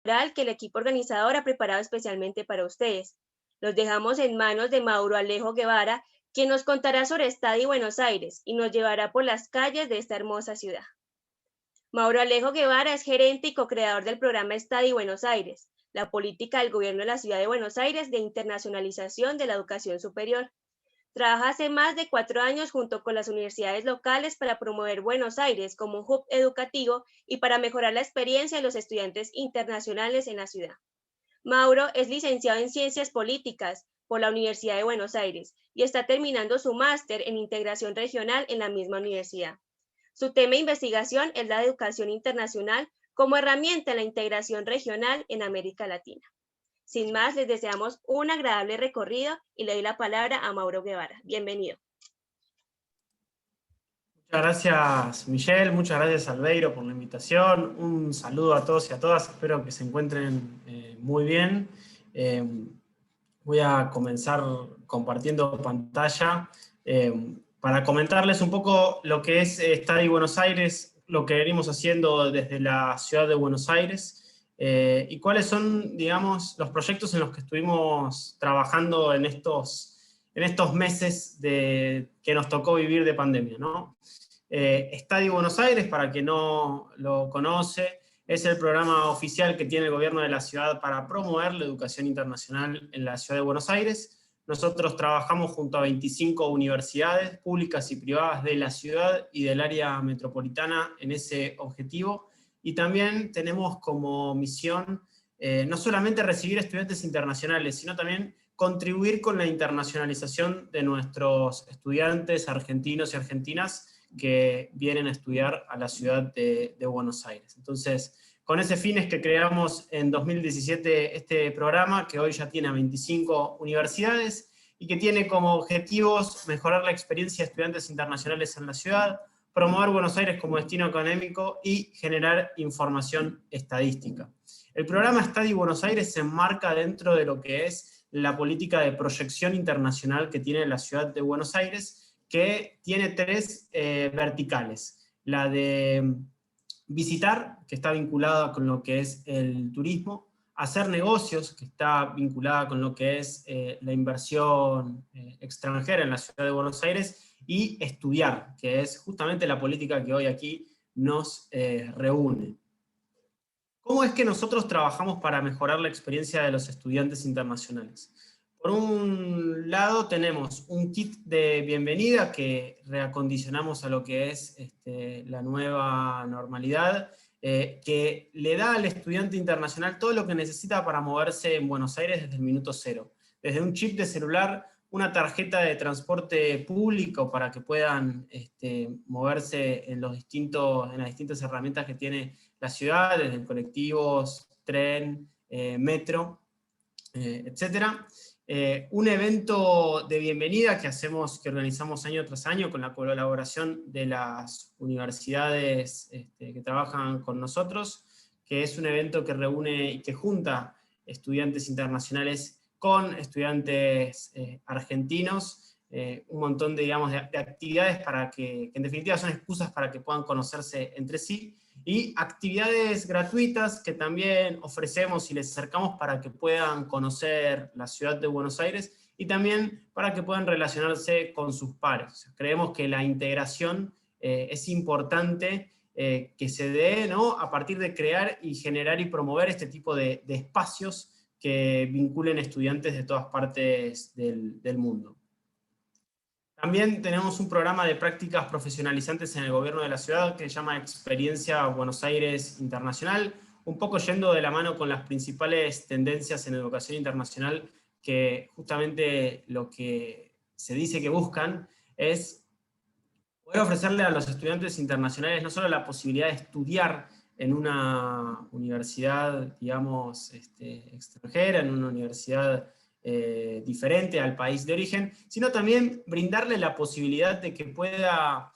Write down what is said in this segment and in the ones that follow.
que el equipo organizador ha preparado especialmente para ustedes. Los dejamos en manos de Mauro Alejo Guevara, quien nos contará sobre Estadi Buenos Aires y nos llevará por las calles de esta hermosa ciudad. Mauro Alejo Guevara es gerente y co-creador del programa Estadi Buenos Aires, la política del gobierno de la ciudad de Buenos Aires de internacionalización de la educación superior. Trabaja hace más de 4 años junto con las universidades locales para promover Buenos Aires como un hub educativo y para mejorar la experiencia de los estudiantes internacionales en la ciudad. Mauro es licenciado en Ciencias Políticas por la Universidad de Buenos Aires y está terminando su máster en Integración Regional en la misma universidad. Su tema de investigación es la educación internacional como herramienta en la integración regional en América Latina. Sin más, les deseamos un agradable recorrido y le doy la palabra a Mauro Guevara. Bienvenido. Muchas gracias, Michelle, muchas gracias, Albeiro, por la invitación. Un saludo a todos y a todas, espero que se encuentren muy bien. Voy a comenzar compartiendo pantalla para comentarles un poco lo que es Estadi Buenos Aires, lo que venimos haciendo desde la ciudad de Buenos Aires, y cuáles son, digamos, los proyectos en los que estuvimos trabajando en estos meses que nos tocó vivir de pandemia, ¿no? Estadi Buenos Aires, para quien no lo conoce, es el programa oficial que tiene el gobierno de la ciudad para promover la educación internacional en la ciudad de Buenos Aires. Nosotros trabajamos junto a 25 universidades públicas y privadas de la ciudad y del área metropolitana en ese objetivo. Y también tenemos como misión no solamente recibir estudiantes internacionales, sino también contribuir con la internacionalización de nuestros estudiantes argentinos y argentinas que vienen a estudiar a la ciudad de Buenos Aires. Entonces, con ese fin es que creamos en 2017 este programa, que hoy ya tiene 25 universidades, y que tiene como objetivos mejorar la experiencia de estudiantes internacionales en la ciudad, promover Buenos Aires como destino académico y generar información estadística. El programa Estadi Buenos Aires se enmarca dentro de lo que es la política de proyección internacional que tiene la ciudad de Buenos Aires, que tiene 3 verticales. La de visitar, que está vinculada con lo que es el turismo; hacer negocios, que está vinculada con lo que es la inversión extranjera en la ciudad de Buenos Aires; y estudiar, que es justamente la política que hoy aquí nos reúne. ¿Cómo es que nosotros trabajamos para mejorar la experiencia de los estudiantes internacionales? Por un lado tenemos un kit de bienvenida que reacondicionamos a lo que es la nueva normalidad, que le da al estudiante internacional todo lo que necesita para moverse en Buenos Aires desde el minuto cero. Desde un chip de celular, una tarjeta de transporte público para que puedan moverse en las distintas herramientas que tiene la ciudad, desde el colectivos, tren, metro, etcétera. Un evento de bienvenida que organizamos año tras año con la colaboración de las universidades que trabajan con nosotros, que es un evento que reúne y que junta estudiantes internacionales con estudiantes argentinos, un montón de actividades para que en definitiva son excusas para que puedan conocerse entre sí, y actividades gratuitas que también ofrecemos y les acercamos para que puedan conocer la ciudad de Buenos Aires y también para que puedan relacionarse con sus pares. O sea, creemos que la integración es importante que se dé, ¿no?, a partir de crear y generar y promover este tipo de espacios que vinculen estudiantes de todas partes del mundo. También tenemos un programa de prácticas profesionalizantes en el gobierno de la ciudad que se llama Experiencia Buenos Aires Internacional, un poco yendo de la mano con las principales tendencias en educación internacional, que justamente lo que se dice que buscan es poder ofrecerle a los estudiantes internacionales no solo la posibilidad de estudiar en una universidad, digamos, extranjera, en una universidad diferente al país de origen, sino también brindarle la posibilidad de que pueda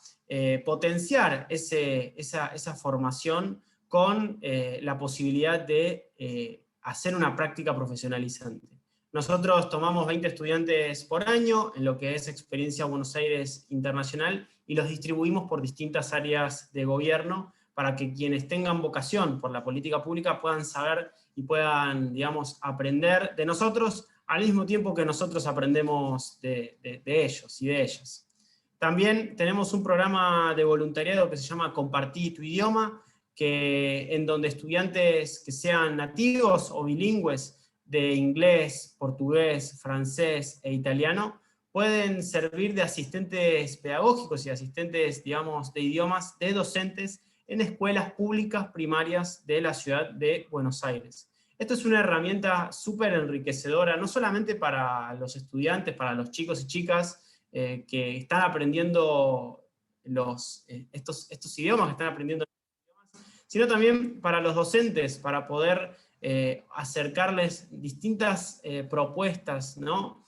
potenciar esa formación con la posibilidad de hacer una práctica profesionalizante. Nosotros tomamos 20 estudiantes por año en lo que es Experiencia Buenos Aires Internacional y los distribuimos por distintas áreas de gobierno para que quienes tengan vocación por la política pública puedan saber y puedan, digamos, aprender de nosotros al mismo tiempo que nosotros aprendemos de ellos y de ellas. También tenemos un programa de voluntariado que se llama Compartí tu idioma, en donde estudiantes que sean nativos o bilingües de inglés, portugués, francés e italiano pueden servir de asistentes pedagógicos y asistentes, digamos, de idiomas de docentes en escuelas públicas primarias de la ciudad de Buenos Aires. Esto es una herramienta súper enriquecedora, no solamente para los estudiantes, para los chicos y chicas que están aprendiendo estos idiomas, que están aprendiendo, sino también para los docentes, para poder acercarles distintas propuestas, ¿no?,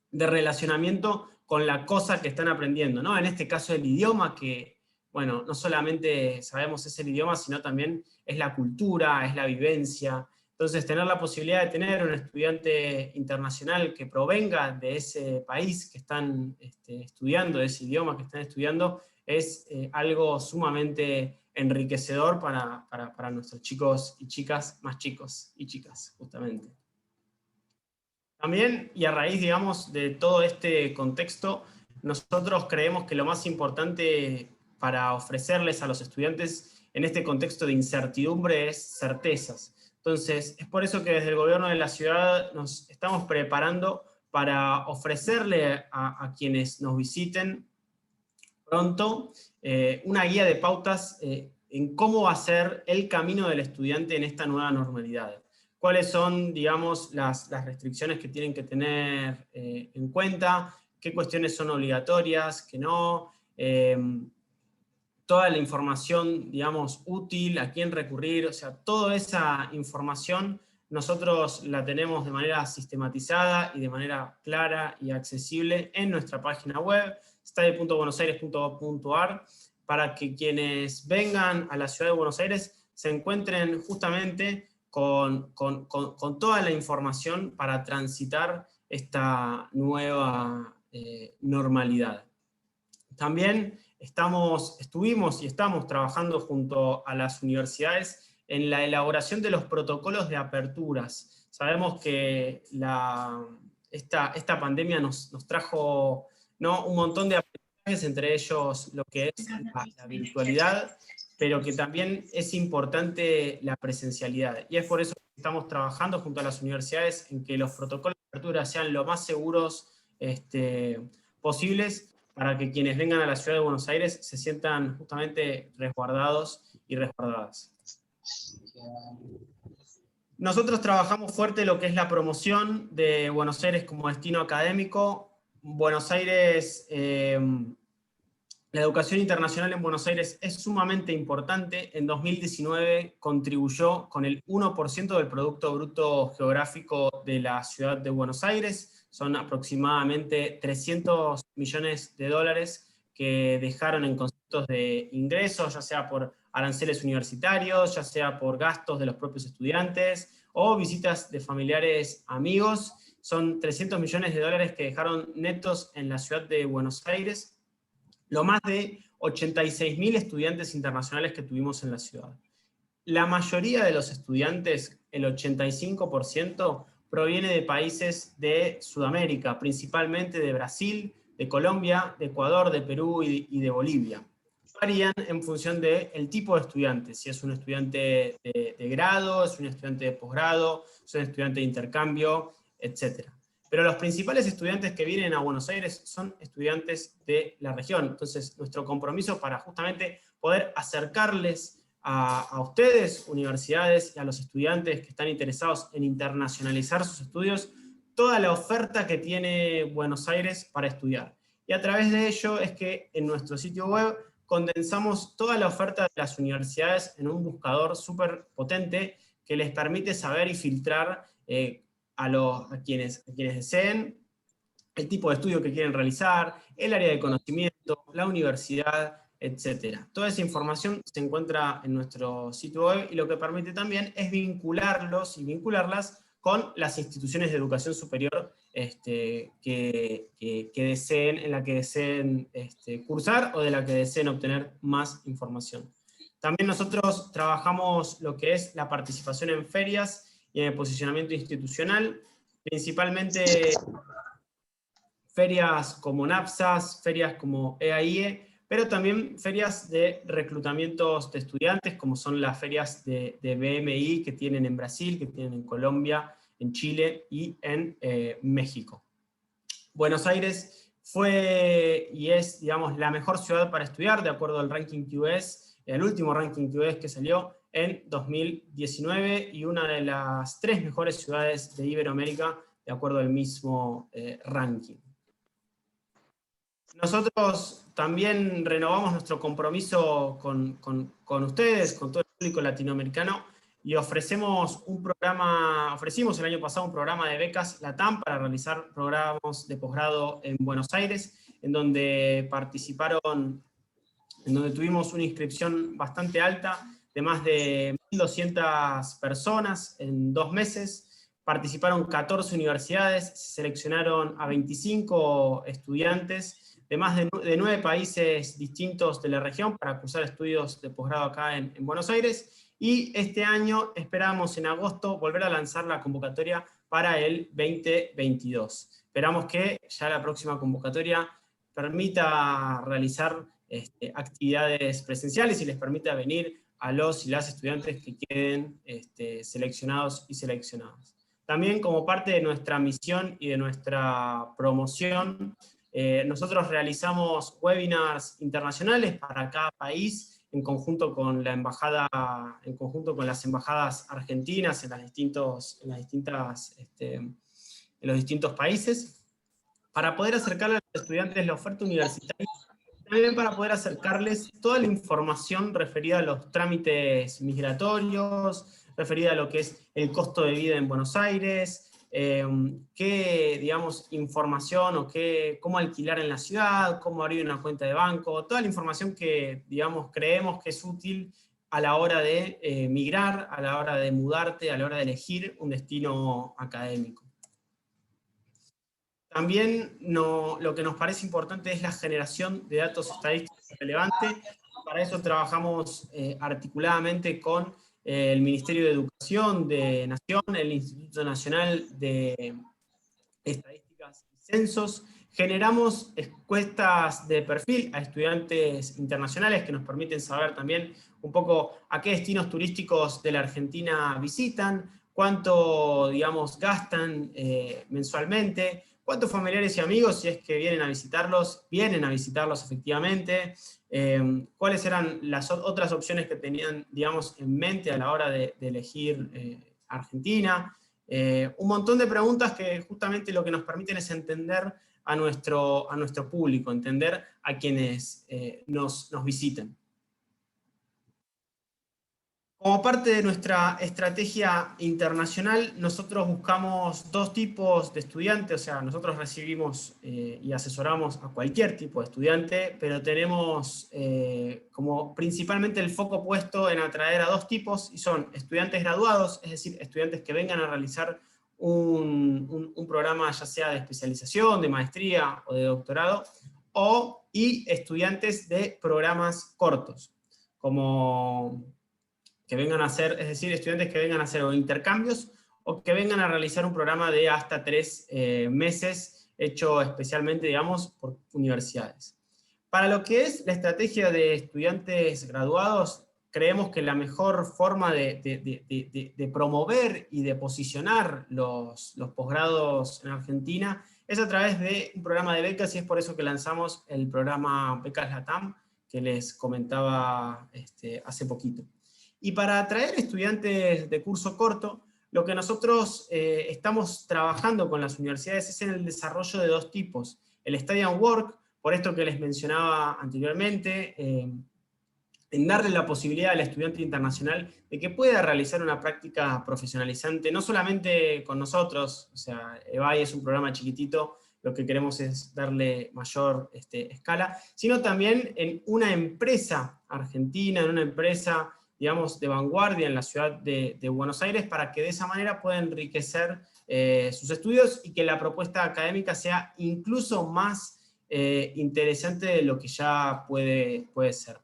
de relacionamiento con la cosa que están aprendiendo, ¿no? En este caso el idioma, que, bueno, no solamente sabemos es el idioma, sino también es la cultura, es la vivencia. Entonces, tener la posibilidad de tener un estudiante internacional que provenga de ese país que están estudiando, de ese idioma que están estudiando, es algo sumamente enriquecedor para nuestros chicos y chicas, más chicos y chicas, justamente. También, y a raíz, digamos, de todo este contexto, nosotros creemos que lo más importante para ofrecerles a los estudiantes en este contexto de incertidumbre es certezas. Entonces, es por eso que desde el gobierno de la ciudad nos estamos preparando para ofrecerle a quienes nos visiten pronto una guía de pautas en cómo va a ser el camino del estudiante en esta nueva normalidad. Cuáles son, digamos, las restricciones que tienen que tener en cuenta, qué cuestiones son obligatorias, qué no, toda la información, digamos, útil, a quién recurrir, o sea, toda esa información nosotros la tenemos de manera sistematizada y de manera clara y accesible en nuestra página web, study.buenosaires.gov.ar, para que quienes vengan a la ciudad de Buenos Aires se encuentren justamente con toda la información para transitar esta nueva normalidad. También estuvimos y estamos trabajando junto a las universidades en la elaboración de los protocolos de aperturas. Sabemos que esta pandemia nos trajo, ¿no?, un montón de aprendizajes, entre ellos lo que es la virtualidad, pero que también es importante la presencialidad. Y es por eso que estamos trabajando junto a las universidades en que los protocolos de apertura sean lo más seguros posibles, para que quienes vengan a la ciudad de Buenos Aires se sientan justamente resguardados y resguardadas. Nosotros trabajamos fuerte lo que es la promoción de Buenos Aires como destino académico. Buenos Aires, la educación internacional en Buenos Aires es sumamente importante. En 2019 contribuyó con el 1% del Producto Bruto Geográfico de la ciudad de Buenos Aires. Son aproximadamente 300 millones de dólares que dejaron en conceptos de ingresos, ya sea por aranceles universitarios, ya sea por gastos de los propios estudiantes o visitas de familiares amigos. Son 300 millones de dólares que dejaron netos en la ciudad de Buenos Aires, lo más de 86.000 estudiantes internacionales que tuvimos en la ciudad. La mayoría de los estudiantes, el 85%, proviene de países de Sudamérica, principalmente de Brasil, de Colombia, de Ecuador, de Perú y de Bolivia. Varían en función del tipo de estudiante, si es un estudiante de grado, es un estudiante de posgrado, es un estudiante de intercambio, etc. Pero los principales estudiantes que vienen a Buenos Aires son estudiantes de la región. Entonces, nuestro compromiso para justamente poder acercarles a ustedes, universidades, y a los estudiantes que están interesados en internacionalizar sus estudios, toda la oferta que tiene Buenos Aires para estudiar. Y a través de ello es que en nuestro sitio web condensamos toda la oferta de las universidades en un buscador súper potente que les permite saber y filtrar a quienes deseen el tipo de estudio que quieren realizar, el área de conocimiento, la universidad, etc. Toda esa información se encuentra en nuestro sitio web y lo que permite también es vincularlos y vincularlas con las instituciones de educación superior que deseen, en la que deseen cursar o de la que deseen obtener más información. También nosotros trabajamos lo que es la participación en ferias y en el posicionamiento institucional, principalmente ferias como NAPSAS, ferias como EAIE, pero también ferias de reclutamientos de estudiantes, como son las ferias de BMI que tienen en Brasil, que tienen en Colombia, en Chile y en México. Buenos Aires fue y es, digamos, la mejor ciudad para estudiar, de acuerdo al ranking QS, el último ranking QS que salió en 2019, y una de las 3 mejores ciudades de Iberoamérica, de acuerdo al mismo ranking. Nosotros también renovamos nuestro compromiso con ustedes, con todo el público latinoamericano, y ofrecimos el año pasado un programa de becas LATAM para realizar programas de posgrado en Buenos Aires, en donde tuvimos una inscripción bastante alta de más de 1.200 personas en 2 meses. Participaron 14 universidades, se seleccionaron a 25 estudiantes de más de 9 países distintos de la región para cursar estudios de posgrado acá en Buenos Aires, y este año esperamos en agosto volver a lanzar la convocatoria para el 2022. Esperamos que ya la próxima convocatoria permita realizar actividades presenciales y les permita venir a los y las estudiantes que queden seleccionados y seleccionadas. También, como parte de nuestra misión y de nuestra promoción, nosotros realizamos webinars internacionales para cada país, en conjunto con las embajadas argentinas en los distintos países, para poder acercarle a los estudiantes la oferta universitaria, también para poder acercarles toda la información referida a los trámites migratorios, referida a lo que es el costo de vida en Buenos Aires, qué, digamos, información o cómo alquilar en la ciudad, cómo abrir una cuenta de banco, toda la información que, digamos, creemos que es útil a la hora de migrar, a la hora de mudarte, a la hora de elegir un destino académico. También lo que nos parece importante es la generación de datos estadísticos relevantes. Para eso trabajamos articuladamente con el Ministerio de Educación de Nación, el Instituto Nacional de Estadísticas y Censos. Generamos encuestas de perfil a estudiantes internacionales que nos permiten saber también un poco a qué destinos turísticos de la Argentina visitan, cuánto, digamos, gastan mensualmente, cuántos familiares y amigos, si es que vienen a visitarlos efectivamente, cuáles eran las otras opciones que tenían, digamos, en mente a la hora de elegir Argentina. Un montón de preguntas que justamente lo que nos permiten es entender a nuestro público, entender a quienes nos visiten. Como parte de nuestra estrategia internacional, nosotros buscamos 2 tipos de estudiantes, o sea, nosotros recibimos y asesoramos a cualquier tipo de estudiante, pero tenemos como principalmente el foco puesto en atraer a 2 tipos, y son estudiantes graduados, es decir, estudiantes que vengan a realizar un programa ya sea de especialización, de maestría o de doctorado, y estudiantes de programas cortos, como que vengan a hacer, es decir, estudiantes que vengan a hacer o intercambios o que vengan a realizar un programa de hasta 3 meses, hecho especialmente, digamos, por universidades. Para lo que es la estrategia de estudiantes graduados, creemos que la mejor forma de promover y de posicionar los posgrados en Argentina es a través de un programa de becas, y es por eso que lanzamos el programa Becas LATAM, que les comentaba hace poquito. Y para atraer estudiantes de curso corto, lo que nosotros estamos trabajando con las universidades es en el desarrollo de 2 tipos. El Study and Work, por esto que les mencionaba anteriormente, en darle la posibilidad al estudiante internacional de que pueda realizar una práctica profesionalizante, no solamente con nosotros, o sea, EBAI es un programa chiquitito, lo que queremos es darle mayor escala, sino también en una empresa argentina, en una empresa, digamos, de vanguardia en la ciudad de Buenos Aires, para que de esa manera pueda enriquecer sus estudios y que la propuesta académica sea incluso más interesante de lo que ya puede ser.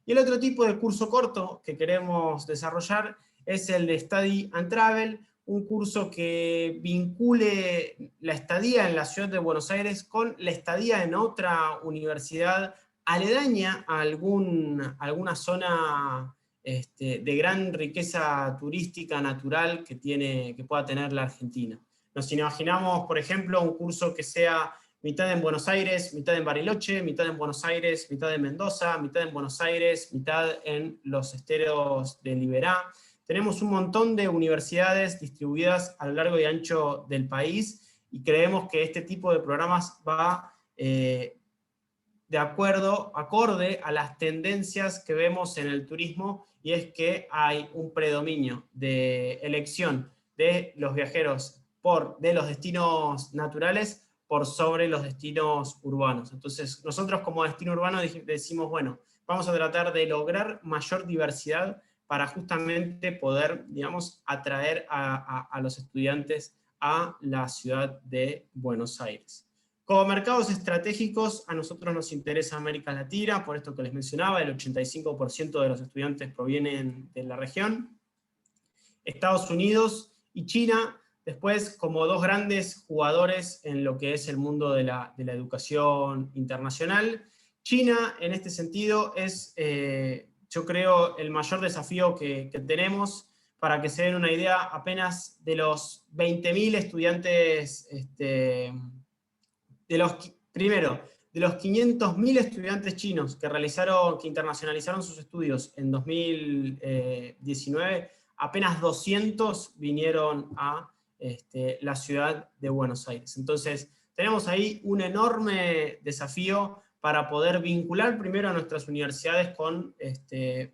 Y el otro tipo de curso corto que queremos desarrollar es el de Study and Travel, un curso que vincule la estadía en la ciudad de Buenos Aires con la estadía en otra universidad aledaña a alguna zona de gran riqueza turística natural que pueda tener la Argentina. Nos imaginamos, por ejemplo, un curso que sea mitad en Buenos Aires, mitad en Bariloche, mitad en Buenos Aires, mitad en Mendoza, mitad en Buenos Aires, mitad en los esteros de Liberá. Tenemos un montón de universidades distribuidas a lo largo y ancho del país y creemos que este tipo de programas va acorde a las tendencias que vemos en el turismo, y es que hay un predominio de elección de los viajeros de los destinos naturales por sobre los destinos urbanos. Entonces, nosotros como destino urbano decimos, bueno, vamos a tratar de lograr mayor diversidad para justamente poder, digamos, atraer a los estudiantes a la ciudad de Buenos Aires. Como mercados estratégicos, a nosotros nos interesa América Latina, por esto que les mencionaba, el 85% de los estudiantes provienen de la región. Estados Unidos y China, después como dos grandes jugadores en lo que es el mundo de la educación internacional. China, en este sentido, es, yo creo, el mayor desafío que tenemos. Para que se den una idea, apenas de los 20.000 estudiantes, primero, de los 500.000 estudiantes chinos que internacionalizaron sus estudios en 2019, apenas 200 vinieron a la ciudad de Buenos Aires. Entonces, tenemos ahí un enorme desafío para poder vincular primero a nuestras universidades con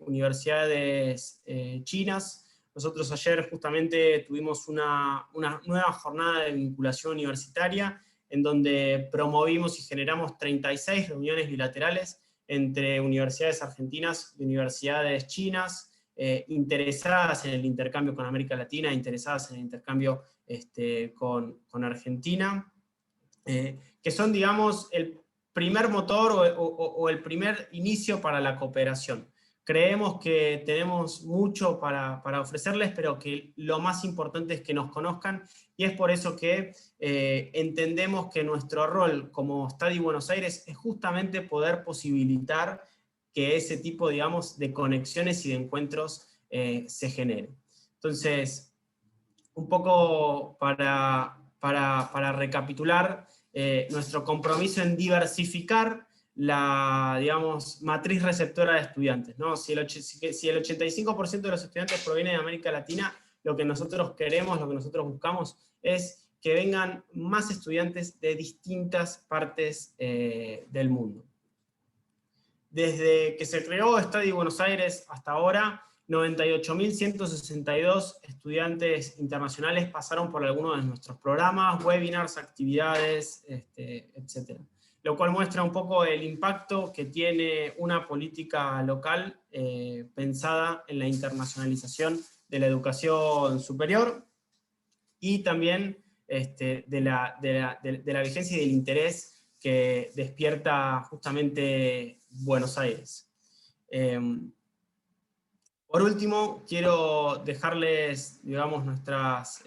universidades chinas. Nosotros ayer justamente tuvimos una nueva jornada de vinculación universitaria, en donde promovimos y generamos 36 reuniones bilaterales entre universidades argentinas y universidades chinas, interesadas en el intercambio con América Latina, interesadas en el intercambio con Argentina, que son, digamos, el primer motor o el primer inicio para la cooperación. Creemos que tenemos mucho para ofrecerles, pero que lo más importante es que nos conozcan, y es por eso que entendemos que nuestro rol como Study Buenos Aires es justamente poder posibilitar que ese tipo, digamos, de conexiones y de encuentros se generen. Entonces, un poco para recapitular, nuestro compromiso en diversificar la, digamos, matriz receptora de estudiantes, ¿no? Si el 85% de los estudiantes proviene de América Latina, lo que nosotros queremos, lo que nosotros buscamos es que vengan más estudiantes de distintas partes del mundo. Desde que se creó Study Buenos Aires hasta ahora, 98.162 estudiantes internacionales pasaron por alguno de nuestros programas, webinars, actividades, etc. Lo cual muestra un poco el impacto que tiene una política local pensada en la internacionalización de la educación superior, y también de la vigencia y del interés que despierta justamente Buenos Aires. Por último, quiero dejarles, digamos, nuestras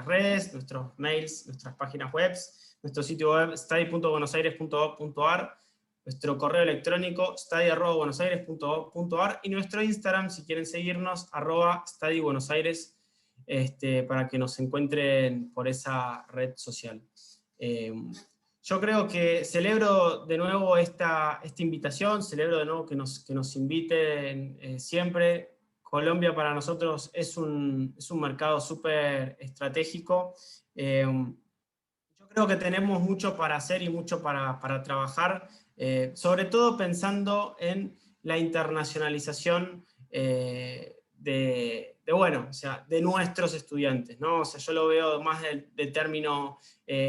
redes, nuestros mails, nuestras páginas web, nuestro sitio web study.buenosaires.gov.ar, nuestro correo electrónico study@buenosaires.gov.ar, y nuestro Instagram, si quieren seguirnos, @studybuenosaires, para que nos encuentren por esa red social. Yo creo que celebro de nuevo esta invitación, celebro de nuevo que nos inviten siempre. Colombia para nosotros es un mercado súper estratégico. Yo creo que tenemos mucho para hacer y mucho para trabajar, sobre todo pensando en la internacionalización de nuestros estudiantes, ¿no? O sea, yo lo veo más del término,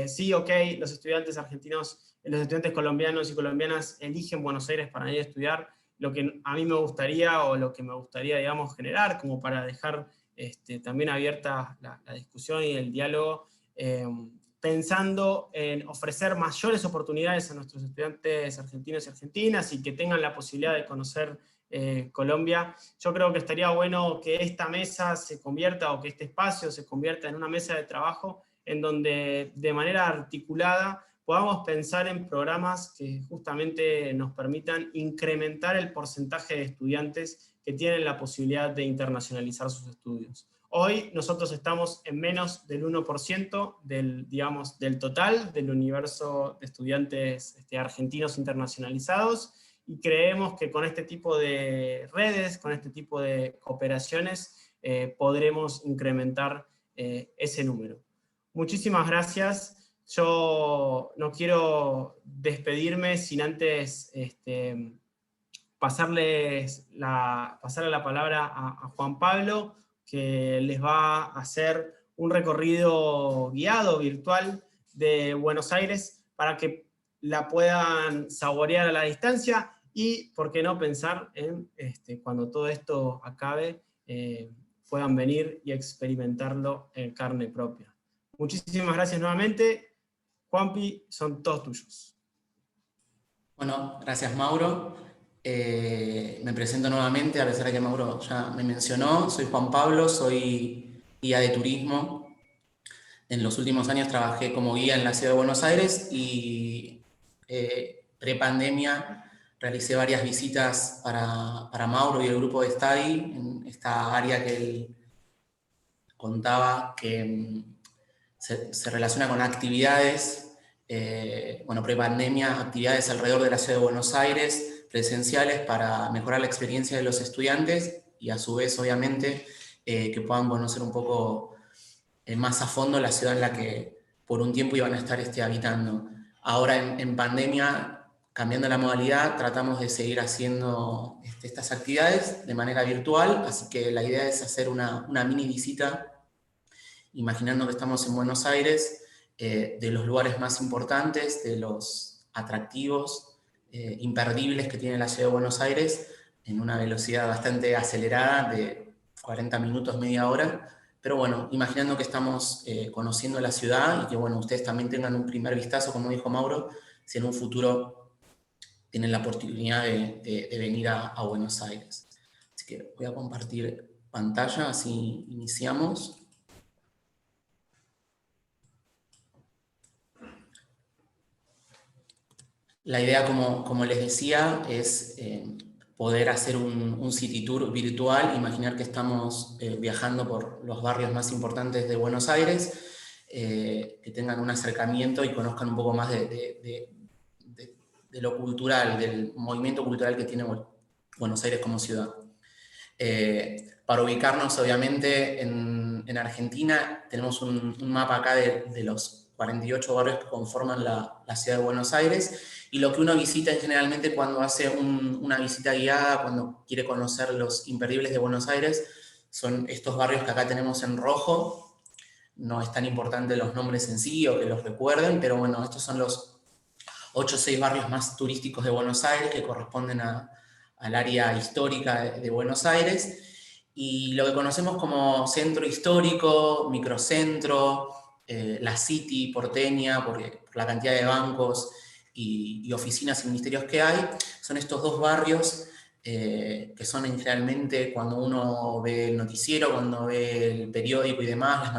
sí, ok, los estudiantes argentinos, los estudiantes colombianos y colombianas eligen Buenos Aires para ir a estudiar. Lo que a mí me gustaría, o lo que me gustaría, digamos, generar, como para dejar también abierta la discusión y el diálogo, pensando en ofrecer mayores oportunidades a nuestros estudiantes argentinos y argentinas y que tengan la posibilidad de conocer Colombia. Yo creo que estaría bueno que esta mesa se convierta, o que este espacio se convierta en una mesa de trabajo en donde de manera articulada podamos pensar en programas que justamente nos permitan incrementar el porcentaje de estudiantes que tienen la posibilidad de internacionalizar sus estudios. Hoy nosotros estamos en menos del 1% del total del universo de estudiantes argentinos internacionalizados, y creemos que con este tipo de redes, con este tipo de cooperaciones, podremos incrementar ese número. Muchísimas gracias. Yo no quiero despedirme sin antes pasarle la palabra a Juan Pablo, que les va a hacer un recorrido guiado virtual de Buenos Aires para que la puedan saborear a la distancia y, por qué no, pensar en cuando todo esto acabe, puedan venir y experimentarlo en carne propia. Muchísimas gracias nuevamente. Juanpi, son todos tuyos. Bueno, gracias Mauro. Me presento nuevamente, a pesar de que Mauro ya me mencionó. Soy Juan Pablo, soy guía de turismo. En los últimos años trabajé como guía en la ciudad de Buenos Aires y pre-pandemia realicé varias visitas para Mauro y el grupo de Study en esta área que él contaba que se relaciona con actividades, pre-pandemia, actividades alrededor de la ciudad de Buenos Aires, presenciales, para mejorar la experiencia de los estudiantes y a su vez, obviamente, que puedan conocer un poco más a fondo la ciudad en la que por un tiempo iban a estar habitando. Ahora en pandemia, cambiando la modalidad, tratamos de seguir haciendo estas actividades de manera virtual, así que la idea es hacer una mini visita, imaginando que estamos en Buenos Aires, de los lugares más importantes, de los atractivos, imperdibles que tiene la ciudad de Buenos Aires, en una velocidad bastante acelerada de 40 minutos, media hora, pero bueno, imaginando que estamos conociendo la ciudad y que bueno, ustedes también tengan un primer vistazo, como dijo Mauro, si en un futuro tienen la oportunidad de venir a Buenos Aires. Así que voy a compartir pantalla, así iniciamos. La idea, como les decía, es poder hacer un city tour virtual, imaginar que estamos viajando por los barrios más importantes de Buenos Aires, que tengan un acercamiento y conozcan un poco más de lo cultural, del movimiento cultural que tiene Buenos Aires como ciudad. Para ubicarnos, obviamente, en Argentina, tenemos un mapa acá de los 48 barrios que conforman la ciudad de Buenos Aires, y lo que uno visita generalmente cuando hace una visita guiada, cuando quiere conocer los imperdibles de Buenos Aires, son estos barrios que acá tenemos en rojo. No es tan importante los nombres en sí o que los recuerden, pero bueno, estos son los 8 o 6 barrios más turísticos de Buenos Aires, que corresponden al área histórica de Buenos Aires, y lo que conocemos como centro histórico, microcentro, la City porteña, por la cantidad de bancos y oficinas y ministerios que hay, son estos dos barrios que son generalmente, cuando uno ve el noticiero, cuando ve el periódico y demás, las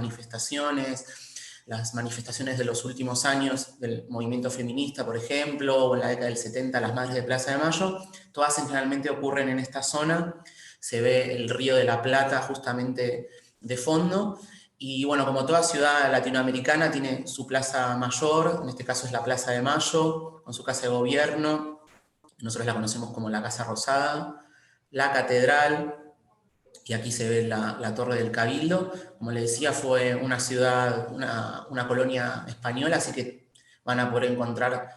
manifestaciones de los últimos años del movimiento feminista, por ejemplo, o en la década del 70, las Madres de Plaza de Mayo, todas generalmente ocurren en esta zona. Se ve el Río de la Plata justamente de fondo, y bueno, como toda ciudad latinoamericana tiene su plaza mayor, en este caso es la Plaza de Mayo, con su casa de gobierno, nosotros la conocemos como la Casa Rosada, la Catedral, y aquí se ve la Torre del Cabildo. Como les decía, fue una ciudad, una colonia española, así que van a poder encontrar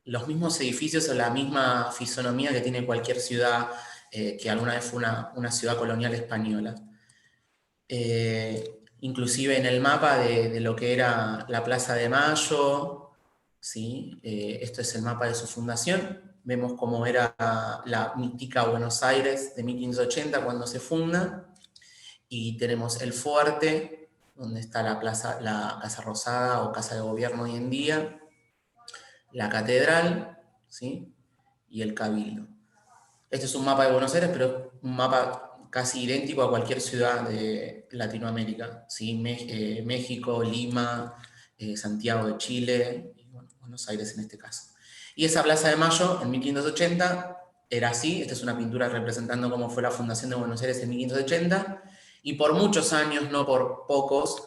los mismos edificios o la misma fisonomía que tiene cualquier ciudad que alguna vez fue una ciudad colonial española. Inclusive en el mapa de lo que era la Plaza de Mayo, ¿sí? Esto es el mapa de su fundación. Vemos cómo era la mítica Buenos Aires de 1580 cuando se funda, y tenemos el fuerte, donde está la Casa Rosada o Casa de Gobierno hoy en día, la Catedral, ¿sí? Y el Cabildo. Este es un mapa de Buenos Aires, pero es un mapa casi idéntico a cualquier ciudad de Latinoamérica, ¿sí? México, Lima, Santiago de Chile, y bueno, Buenos Aires en este caso. Y esa Plaza de Mayo, en 1580, era así. Esta es una pintura representando cómo fue la fundación de Buenos Aires en 1580, y por muchos años, no por pocos,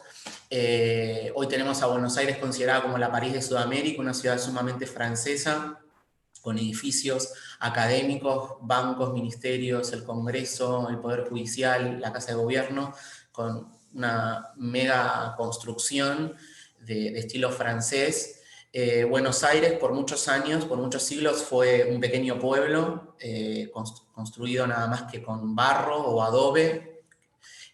hoy tenemos a Buenos Aires considerada como la París de Sudamérica, una ciudad sumamente francesa, con edificios académicos, bancos, ministerios, el Congreso, el Poder Judicial, la Casa de Gobierno, con una mega construcción de estilo francés. Buenos Aires por muchos años, por muchos siglos, fue un pequeño pueblo construido nada más que con barro o adobe,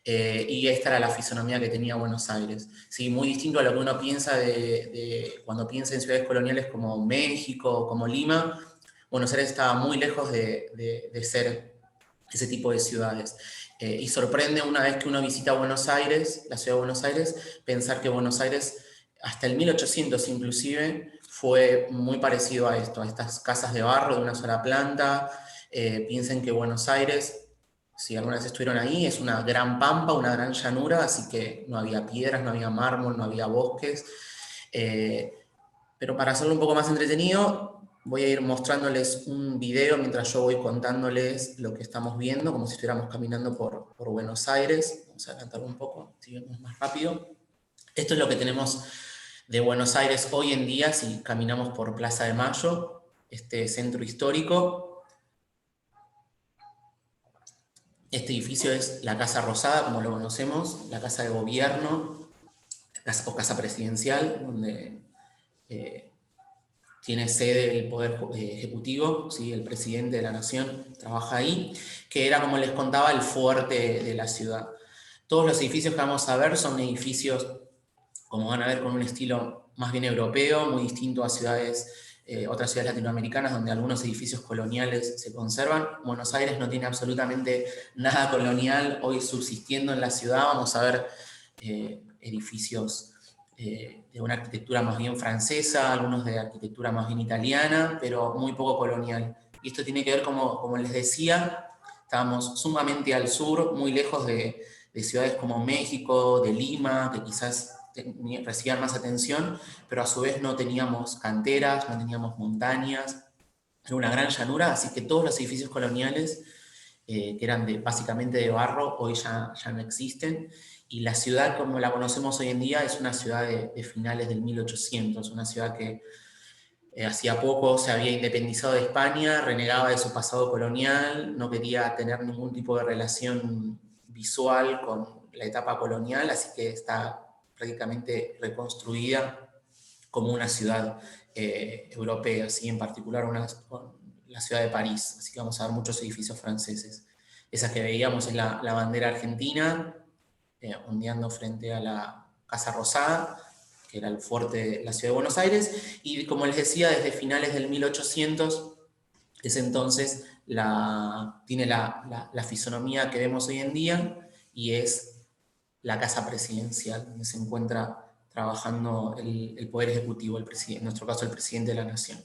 y esta era la fisonomía que tenía Buenos Aires. Sí, muy distinto a lo que uno piensa cuando piensa en ciudades coloniales como México, como Lima. Buenos Aires estaba muy lejos de ser ese tipo de ciudades. Y sorprende una vez que uno visita Buenos Aires, la ciudad de Buenos Aires, pensar que Buenos Aires, hasta el 1800 inclusive, fue muy parecido a esto, a estas casas de barro de una sola planta. Piensen que Buenos Aires, si alguna vez estuvieron ahí, es una gran pampa, una gran llanura, así que no había piedras, no había mármol, no había bosques. Pero para hacerlo un poco más entretenido, voy a ir mostrándoles un video mientras yo voy contándoles lo que estamos viendo, como si estuviéramos caminando por Buenos Aires. Vamos a adelantarlo un poco, si vemos más rápido. Esto es lo que tenemos de Buenos Aires hoy en día, si caminamos por Plaza de Mayo, este centro histórico. Este edificio es la Casa Rosada, como lo conocemos, la Casa de Gobierno, o Casa Presidencial, donde tiene sede el Poder Ejecutivo, ¿sí? El presidente de la Nación trabaja ahí, que era, como les contaba, el fuerte de la ciudad. Todos los edificios que vamos a ver son edificios, como van a ver, con un estilo más bien europeo, muy distinto a otras ciudades latinoamericanas, donde algunos edificios coloniales se conservan. Buenos Aires no tiene absolutamente nada colonial hoy subsistiendo en la ciudad. Vamos a ver edificios de una arquitectura más bien francesa, algunos de arquitectura más bien italiana, pero muy poco colonial. Y esto tiene que ver, como les decía, estábamos sumamente al sur, muy lejos de ciudades como México, de Lima, que quizás recibían más atención, pero a su vez no teníamos canteras, no teníamos montañas, era una gran llanura, así que todos los edificios coloniales, que eran básicamente de barro, hoy ya no existen. Y la ciudad como la conocemos hoy en día es una ciudad de finales del 1800, una ciudad que hacía poco se había independizado de España, renegaba de su pasado colonial, no quería tener ningún tipo de relación visual con la etapa colonial, así que está prácticamente reconstruida como una ciudad europea, ¿sí? En particular la ciudad de París, así que vamos a ver muchos edificios franceses. Esa que veíamos es la bandera argentina, ondeando frente a la Casa Rosada, que era el fuerte de la ciudad de Buenos Aires, y como les decía, desde finales del 1800, ese entonces tiene la fisonomía que vemos hoy en día, y es la Casa Presidencial, donde se encuentra trabajando el Poder Ejecutivo, en nuestro caso el Presidente de la Nación.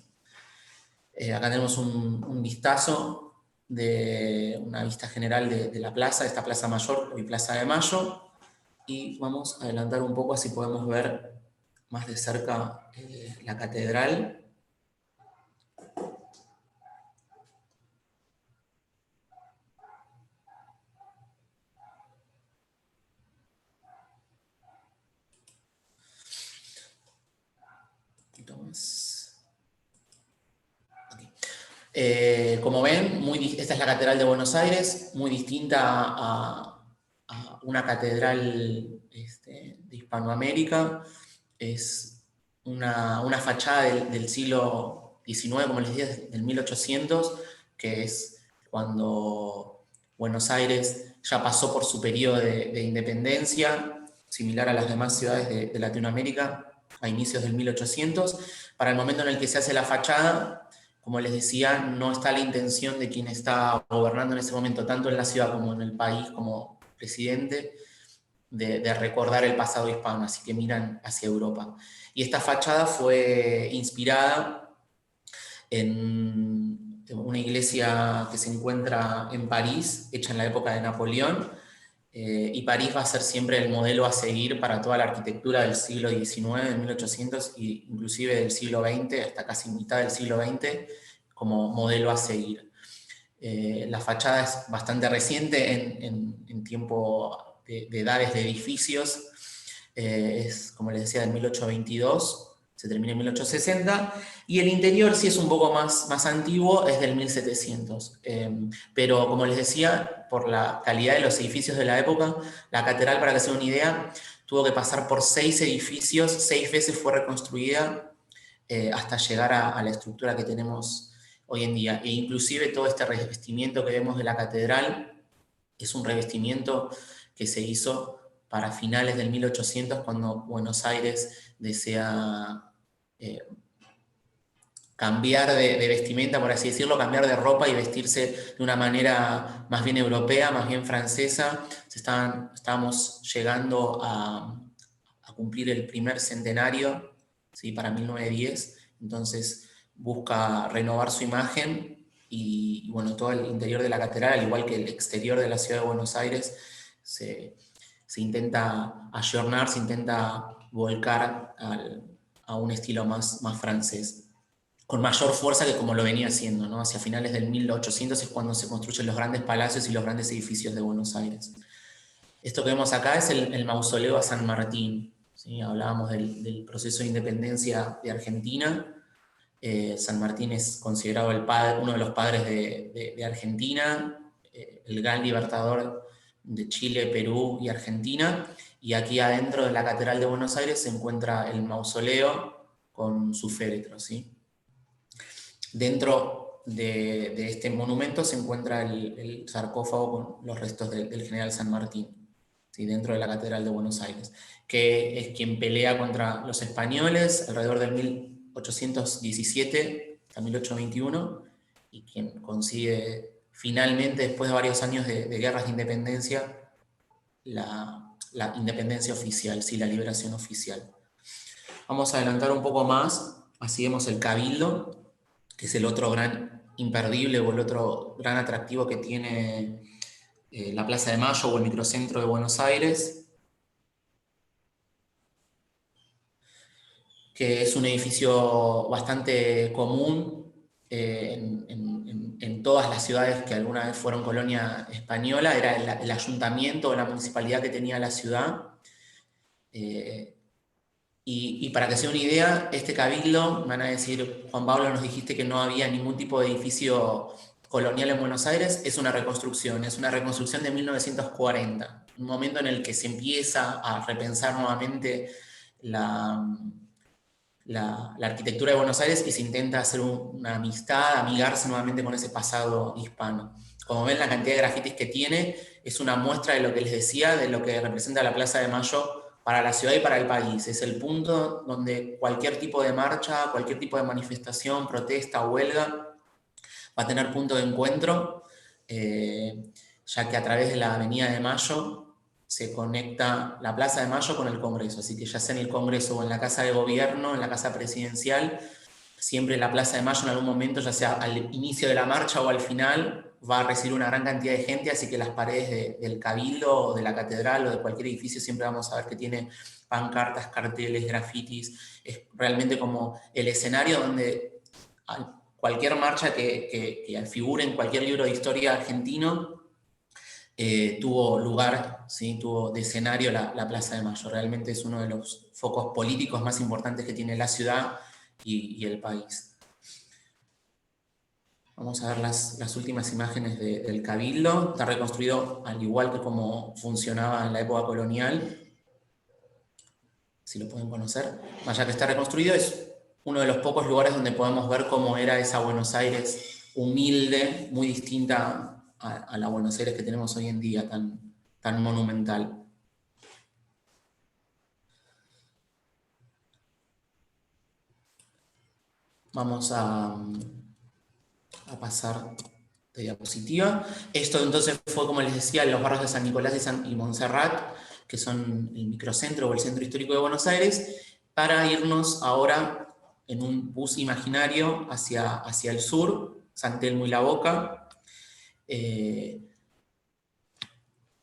Acá tenemos un vistazo de una vista general de la plaza, de esta Plaza Mayor, hoy Plaza de Mayo, y vamos a adelantar un poco así podemos ver más de cerca la catedral. Un poquito más. Okay. Como ven, esta es la Catedral de Buenos Aires, muy distinta a una catedral de Hispanoamérica. Es una fachada del siglo XIX, como les dije, del 1800, que es cuando Buenos Aires ya pasó por su periodo de independencia, similar a las demás ciudades de Latinoamérica, a inicios del 1800. Para el momento en el que se hace la fachada, como les decía, no está la intención de quien está gobernando en ese momento, tanto en la ciudad como en el país, como presidente, de recordar el pasado hispano, así que miran hacia Europa. Y esta fachada fue inspirada en una iglesia que se encuentra en París, hecha en la época de Napoleón, y París va a ser siempre el modelo a seguir para toda la arquitectura del siglo XIX, de 1800, e inclusive del siglo XX, hasta casi mitad del siglo XX, como modelo a seguir. La fachada es bastante reciente en tiempo de edades de edificios, es, como les decía, del 1822, se termina en 1860, y el interior sí es un poco más antiguo, es del 1700. Pero como les decía, por la calidad de los edificios de la época, la catedral, para que se den una idea, tuvo que pasar por 6 edificios, 6 veces fue reconstruida hasta llegar a la estructura que tenemos hoy en día. E inclusive todo este revestimiento que vemos de la catedral es un revestimiento que se hizo para finales del 1800, cuando Buenos Aires desea cambiar de vestimenta, por así decirlo, cambiar de ropa y vestirse de una manera más bien europea, más bien francesa. Estábamos llegando a cumplir el primer centenario, ¿sí? Para 1910, entonces busca renovar su imagen y bueno, todo el interior de la catedral, al igual que el exterior de la ciudad de Buenos Aires, se intenta ayornar, se intenta volcar a un estilo más francés, con mayor fuerza que como lo venía haciendo, ¿no? Hacia finales del 1800 es cuando se construyen los grandes palacios y los grandes edificios de Buenos Aires. Esto que vemos acá es el mausoleo a San Martín, ¿sí? Hablábamos del proceso de independencia de Argentina. San Martín es considerado uno de los padres de Argentina, el gran libertador de Chile, Perú y Argentina, y aquí adentro de la Catedral de Buenos Aires se encuentra el mausoleo con su féretro, ¿sí? Dentro de este monumento se encuentra el sarcófago con los restos del general San Martín, ¿sí? Dentro de la Catedral de Buenos Aires, que es quien pelea contra los españoles alrededor del 1817 a 1821, y quien consigue finalmente, después de varios años de guerras de independencia, la independencia oficial, sí, la liberación oficial. Vamos a adelantar un poco más, así vemos el Cabildo, que es el otro gran imperdible o el otro gran atractivo que tiene la Plaza de Mayo o el microcentro de Buenos Aires, que es un edificio bastante común en todas las ciudades que alguna vez fueron colonia española. Era el ayuntamiento o la municipalidad que tenía la ciudad. Y para que se den una idea, este cabildo, me van a decir, Juan Pablo, nos dijiste que no había ningún tipo de edificio colonial en Buenos Aires. Es una reconstrucción de 1940, un momento en el que se empieza a repensar nuevamente la arquitectura de Buenos Aires y se intenta hacer una amistad, amigarse nuevamente con ese pasado hispano. Como ven, la cantidad de grafitis que tiene es una muestra de lo que les decía, de lo que representa la Plaza de Mayo para la ciudad y para el país. Es el punto donde cualquier tipo de marcha, cualquier tipo de manifestación, protesta, huelga, va a tener punto de encuentro, ya que a través de la Avenida de Mayo se conecta la Plaza de Mayo con el Congreso, así que ya sea en el Congreso o en la Casa de Gobierno, en la Casa Presidencial, siempre la Plaza de Mayo en algún momento, ya sea al inicio de la marcha o al final, va a recibir una gran cantidad de gente, así que las paredes del Cabildo o de la Catedral o de cualquier edificio siempre vamos a ver que tiene pancartas, carteles, grafitis. Es realmente como el escenario donde cualquier marcha que figure en cualquier libro de historia argentino tuvo lugar, ¿sí? Tuvo de escenario la Plaza de Mayo. Realmente es uno de los focos políticos más importantes que tiene la ciudad y el país. Vamos a ver las últimas imágenes del Cabildo. Está reconstruido al igual que como funcionaba en la época colonial. Si lo pueden conocer. Más allá que está reconstruido, es uno de los pocos lugares donde podemos ver cómo era esa Buenos Aires humilde, muy distinta a la Buenos Aires que tenemos hoy en día, tan monumental. Vamos a pasar de diapositiva. Esto entonces fue, como les decía, los barrios de San Nicolás y Montserrat, que son el microcentro o el centro histórico de Buenos Aires, para irnos ahora en un bus imaginario hacia el sur, San Telmo y La Boca, que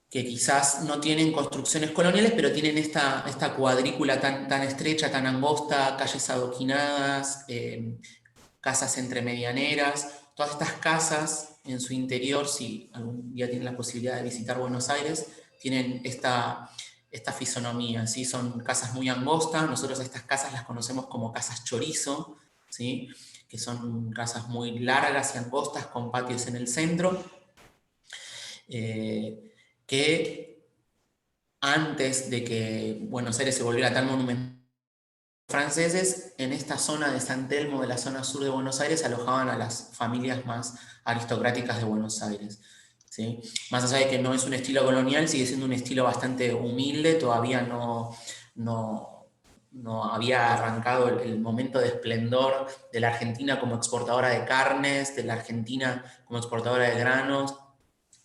quizás no tienen construcciones coloniales, pero tienen esta cuadrícula tan estrecha, tan angosta, calles adoquinadas, casas entre medianeras. Todas estas casas en su interior, si algún día tienen la posibilidad de visitar Buenos Aires, tienen esta fisonomía, ¿sí? Son casas muy angostas. Nosotros a estas casas las conocemos como casas chorizo, ¿sí? Que son casas muy largas y angostas con patios en el centro, que antes de que Buenos Aires se volviera tan monumental, franceses en esta zona de San Telmo, de la zona sur de Buenos Aires, alojaban a las familias más aristocráticas de Buenos Aires, ¿sí? Más allá de que no es un estilo colonial, sigue siendo un estilo bastante humilde, todavía no había arrancado el momento de esplendor de la Argentina como exportadora de carnes, de la Argentina como exportadora de granos,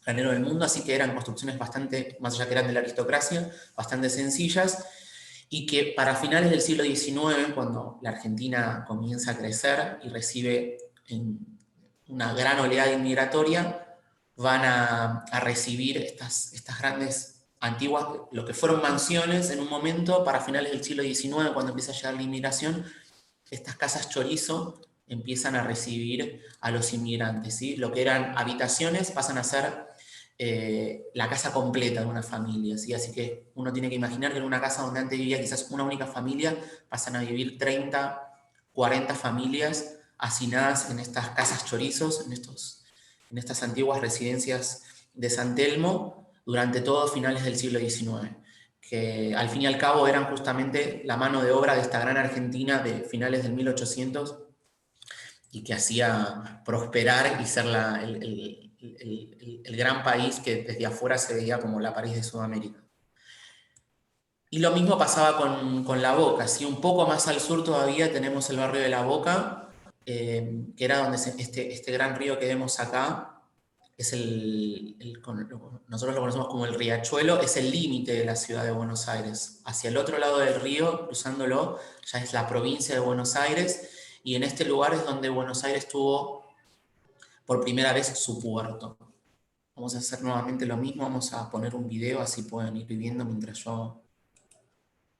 granero del mundo, así que eran construcciones bastante, más allá que eran de la aristocracia, bastante sencillas, y que para finales del siglo XIX, cuando la Argentina comienza a crecer y recibe una gran oleada inmigratoria, van a recibir estas grandes antiguas, lo que fueron mansiones en un momento, para finales del siglo XIX, cuando empieza a llegar la inmigración, estas casas chorizo empiezan a recibir a los inmigrantes, ¿sí? Lo que eran habitaciones pasan a ser la casa completa de una familia, ¿sí? Así que uno tiene que imaginar que en una casa donde antes vivía quizás una única familia, pasan a vivir 30, 40 familias hacinadas en estas casas chorizos, en estas antiguas residencias de San Telmo, durante todos finales del siglo XIX, que al fin y al cabo eran justamente la mano de obra de esta gran Argentina de finales del 1800 y que hacía prosperar y ser el gran país que desde afuera se veía como la París de Sudamérica. Y lo mismo pasaba con La Boca, ¿sí? Un poco más al sur todavía tenemos el barrio de La Boca, que era donde este gran río que vemos acá, es nosotros lo conocemos como el Riachuelo, es el límite de la ciudad de Buenos Aires. Hacia el otro lado del río, cruzándolo, ya es la provincia de Buenos Aires, y en este lugar es donde Buenos Aires tuvo por primera vez su puerto. Vamos a hacer nuevamente lo mismo, vamos a poner un video, así pueden ir viendo mientras yo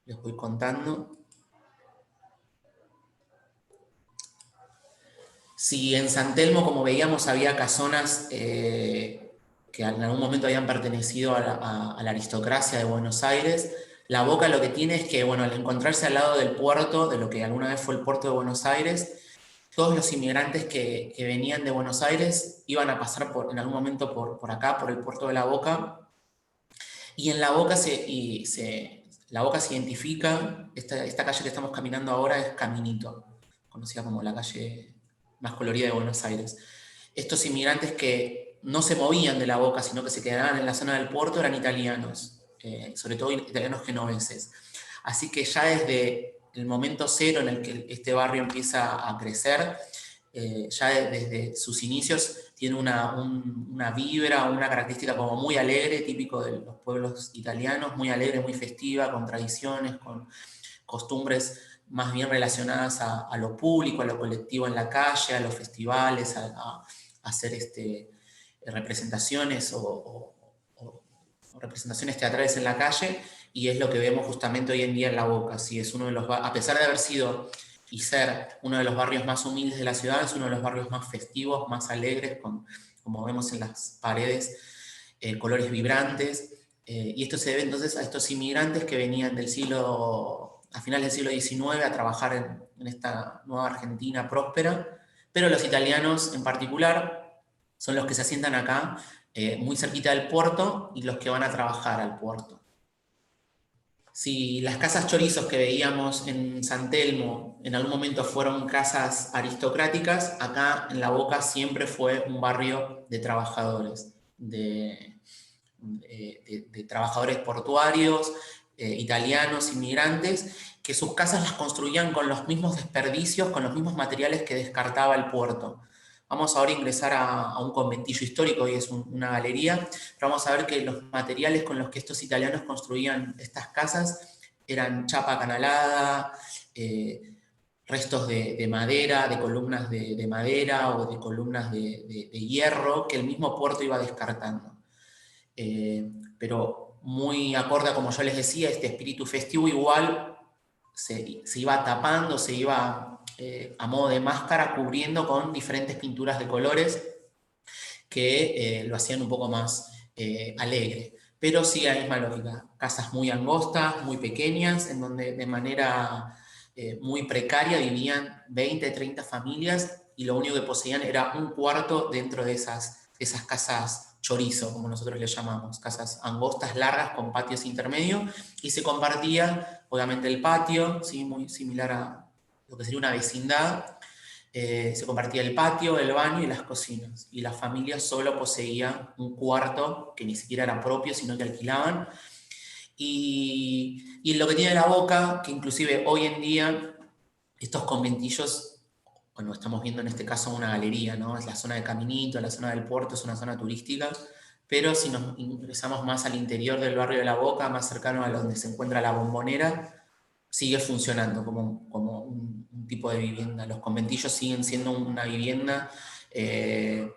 les voy contando. Si en San Telmo, como veíamos, había casonas que en algún momento habían pertenecido a la aristocracia de Buenos Aires, La Boca lo que tiene es que, bueno, al encontrarse al lado del puerto, de lo que alguna vez fue el puerto de Buenos Aires, todos los inmigrantes que venían de Buenos Aires iban a pasar en algún momento por acá, por el puerto de La Boca, y en La Boca La Boca se identifica, esta calle que estamos caminando ahora es Caminito, conocida como la calle más colorida de Buenos Aires. Estos inmigrantes que no se movían de La Boca, sino que se quedaban en la zona del puerto, eran italianos, sobre todo italianos genoveses. Así que ya desde el momento cero en el que este barrio empieza a crecer, ya desde sus inicios tiene una vibra, una característica como muy alegre, típico de los pueblos italianos, muy alegre, muy festiva, con tradiciones, con costumbres más bien relacionadas a lo público, a lo colectivo en la calle, a los festivales, a hacer representaciones o representaciones teatrales en la calle, y es lo que vemos justamente hoy en día en La Boca. ¿Sí? Es uno de los, a pesar de haber sido y ser uno de los barrios más humildes de la ciudad, es uno de los barrios más festivos, más alegres, como vemos en las paredes, colores vibrantes, y esto se debe entonces a estos inmigrantes que venían a finales del siglo XIX a trabajar en esta nueva Argentina próspera, pero los italianos en particular son los que se asientan acá, muy cerquita del puerto, y los que van a trabajar al puerto. Si las casas chorizos que veíamos en San Telmo en algún momento fueron casas aristocráticas, acá en La Boca siempre fue un barrio de trabajadores, de trabajadores portuarios, italianos, inmigrantes, que sus casas las construían con los mismos desperdicios, con los mismos materiales que descartaba el puerto. Vamos ahora a ingresar a un conventillo histórico, y es una galería, pero vamos a ver que los materiales con los que estos italianos construían estas casas eran chapa acanalada, restos de madera, de columnas de madera o de columnas de hierro que el mismo puerto iba descartando. Pero muy acorde a, como yo les decía, este espíritu festivo igual se iba tapando, se iba a modo de máscara cubriendo con diferentes pinturas de colores que lo hacían un poco más alegre. Pero sí la misma lógica, casas muy angostas, muy pequeñas, en donde de manera muy precaria vivían 20, 30 familias y lo único que poseían era un cuarto dentro de esas casas chorizo, como nosotros le llamamos, casas angostas, largas, con patios intermedios, y se compartía, obviamente, el patio, ¿sí? Muy similar a lo que sería una vecindad. Se compartía el patio, el baño y las cocinas, y la familia solo poseía un cuarto que ni siquiera era propio, sino que alquilaban. Y lo que tiene la Boca, que inclusive hoy en día estos conventillos, bueno, estamos viendo en este caso una galería, ¿no? Es la zona de Caminito, la zona del puerto, es una zona turística, pero si nos ingresamos más al interior del barrio de la Boca, más cercano a donde se encuentra la Bombonera, sigue funcionando como un tipo de vivienda. Los conventillos siguen siendo una vivienda en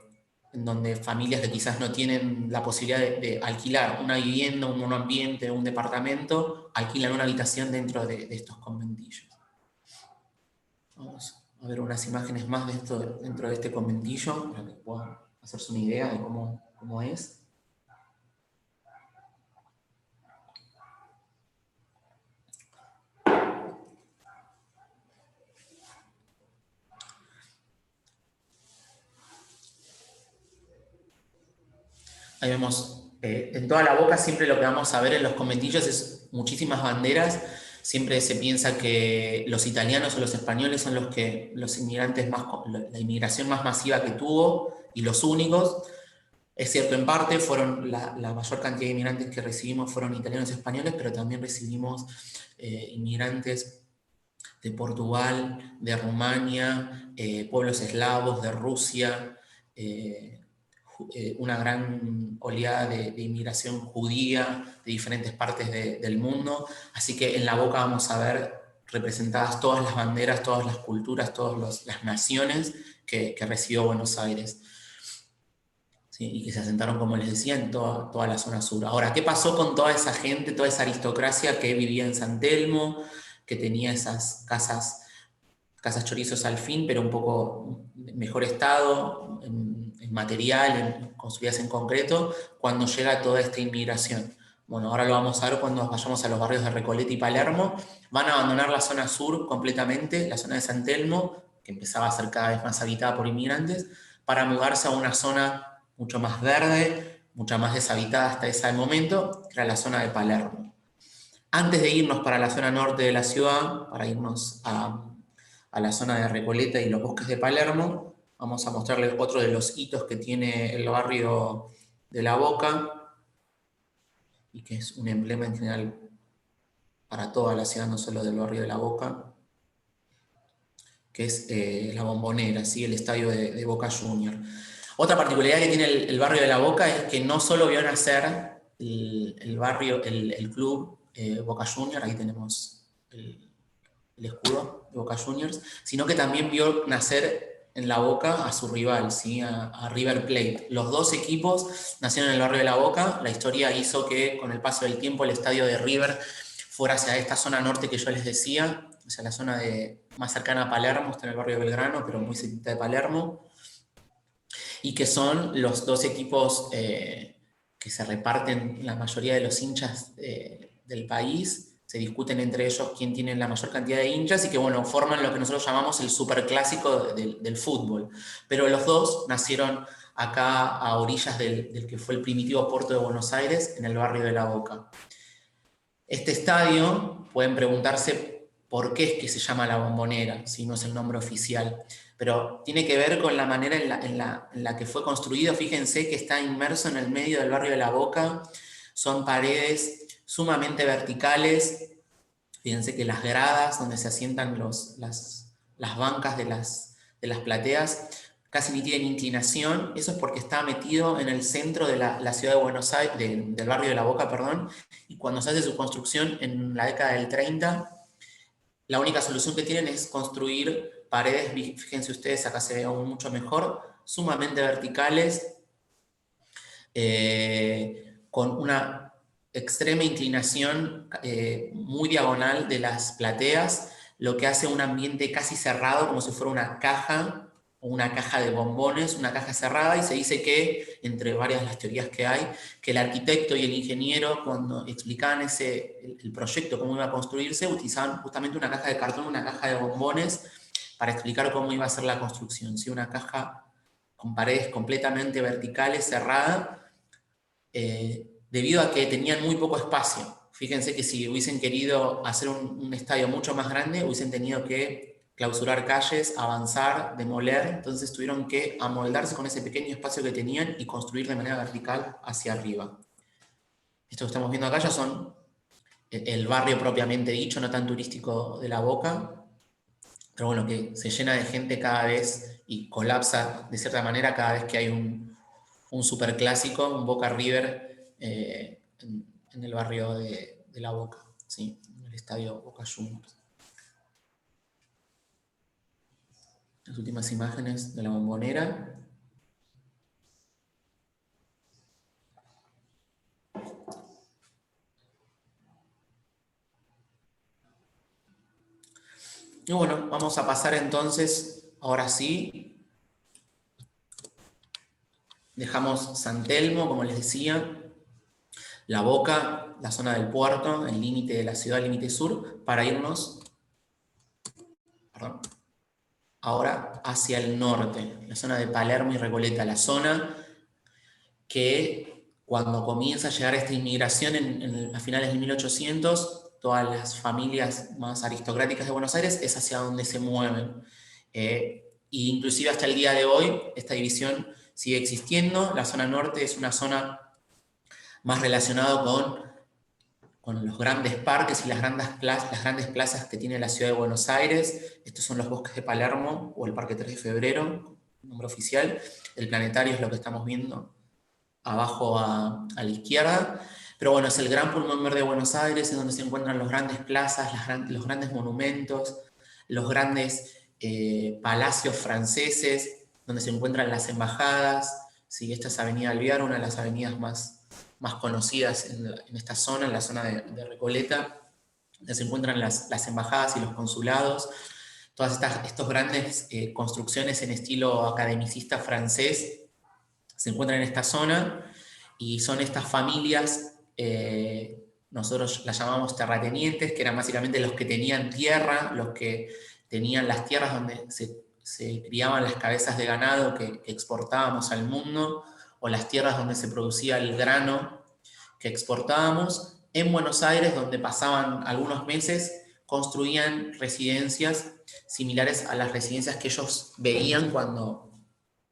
donde familias que quizás no tienen la posibilidad de alquilar una vivienda, un monoambiente, un departamento, alquilan una habitación dentro de estos conventillos. Vamos a ver unas imágenes más de esto dentro de este conventillo, para que puedan hacerse una idea de cómo es. Ahí vemos, en toda la Boca siempre lo que vamos a ver en los conventillos es muchísimas banderas. Siempre se piensa que los italianos o los españoles son los inmigrantes la inmigración más masiva que tuvo y los únicos. Es cierto, en parte fueron la mayor cantidad de inmigrantes que recibimos fueron italianos y españoles, pero también recibimos inmigrantes de Portugal, de Rumania, pueblos eslavos, de Rusia, una gran oleada de inmigración judía de diferentes partes del mundo. Así que en la Boca vamos a ver representadas todas las banderas, todas las culturas, todas las naciones que recibió Buenos Aires. ¿Sí? Y que se asentaron, como les decía, en toda la zona sur. Ahora, ¿qué pasó con toda esa gente, toda esa aristocracia que vivía en San Telmo, que tenía esas casas chorizos al fin, pero un poco mejor estado, en material, construidas en concreto, cuando llega toda esta inmigración? Bueno, ahora lo vamos a ver cuando vayamos a los barrios de Recoleta y Palermo. Van a abandonar la zona sur completamente, la zona de San Telmo, que empezaba a ser cada vez más habitada por inmigrantes, para mudarse a una zona mucho más verde, mucho más deshabitada hasta ese momento, que era la zona de Palermo. Antes de irnos para la zona norte de la ciudad, para irnos a la zona de Recoleta y los bosques de Palermo, vamos a mostrarles otro de los hitos que tiene el barrio de La Boca, y que es un emblema en general para toda la ciudad, no solo del barrio de La Boca, que es la Bombonera, ¿sí? El estadio de Boca Juniors. Otra particularidad que tiene el barrio de La Boca es que no solo vio nacer el club Boca Juniors, ahí tenemos el escudo de Boca Juniors, sino que también vio nacer en La Boca a su rival, ¿sí? a River Plate. Los dos equipos nacieron en el barrio de La Boca. La historia hizo que con el paso del tiempo el estadio de River fuera hacia esta zona norte que yo les decía, hacia la zona más cercana a Palermo, está en el barrio de Belgrano, pero muy cerquita de Palermo, y que son los dos equipos que se reparten la mayoría de los hinchas del país. Se discuten entre ellos quién tiene la mayor cantidad de hinchas y que, bueno, forman lo que nosotros llamamos el superclásico del fútbol. Pero los dos nacieron acá a orillas del que fue el primitivo puerto de Buenos Aires, en el barrio de La Boca. Este estadio, pueden preguntarse por qué es que se llama La Bombonera, si no es el nombre oficial, pero tiene que ver con la manera en la que fue construido. Fíjense que está inmerso en el medio del barrio de La Boca, son paredes sumamente verticales. Fíjense que las gradas donde se asientan las bancas de las plateas casi ni tienen inclinación. Eso es porque está metido en el centro de la ciudad de Buenos Aires, del barrio de La Boca, perdón, y cuando se hace su construcción en la década del 30, la única solución que tienen es construir paredes, fíjense ustedes, acá se ve aún mucho mejor, sumamente verticales, con una extrema inclinación muy diagonal de las plateas, lo que hace un ambiente casi cerrado, como si fuera una caja, o una caja de bombones, una caja cerrada, y se dice que, entre varias de las teorías que hay, que el arquitecto y el ingeniero, cuando explicaban el proyecto, cómo iba a construirse, utilizaban justamente una caja de cartón, una caja de bombones, para explicar cómo iba a ser la construcción. ¿Sí? Una caja con paredes completamente verticales, cerrada, debido a que tenían muy poco espacio. Fíjense que si hubiesen querido hacer un estadio mucho más grande, hubiesen tenido que clausurar calles, avanzar, demoler, entonces tuvieron que amoldarse con ese pequeño espacio que tenían y construir de manera vertical hacia arriba. Esto que estamos viendo acá ya son el barrio propiamente dicho, no tan turístico de La Boca, pero bueno, que se llena de gente cada vez y colapsa de cierta manera cada vez que hay un superclásico, un Boca River, en el barrio de La Boca, ¿sí? En el estadio Boca Juniors. Las últimas imágenes de la Bombonera. Y bueno, vamos a pasar entonces, ahora sí. Dejamos San Telmo, como les decía, La Boca, la zona del puerto, el límite de la ciudad, el límite sur, para irnos, perdón, ahora hacia el norte, la zona de Palermo y Recoleta, la zona que cuando comienza a llegar esta inmigración a finales de 1800, todas las familias más aristocráticas de Buenos Aires es hacia donde se mueven. E inclusive hasta el día de hoy esta división sigue existiendo. La zona norte es una zona más relacionada con los grandes parques y las grandes plazas que tiene la ciudad de Buenos Aires. Estos son los bosques de Palermo o el Parque 3 de Febrero, nombre oficial. El planetario es lo que estamos viendo abajo a la izquierda, pero bueno, es el gran pulmón verde de Buenos Aires, es donde se encuentran las grandes plazas, los grandes monumentos, los grandes palacios franceses, donde se encuentran las embajadas. ¿Sí? Esta es Avenida Alvear, una de las avenidas más conocidas en esta zona, en la zona de Recoleta, donde se encuentran las embajadas y los consulados. Todas estas grandes construcciones en estilo academicista francés se encuentran en esta zona, y son estas familias, nosotros las llamamos terratenientes, que eran básicamente los que tenían tierra, los que tenían las tierras donde se criaban las cabezas de ganado que exportábamos al mundo, o las tierras donde se producía el grano que exportábamos. En Buenos Aires, donde pasaban algunos meses, construían residencias similares a las residencias que ellos veían cuando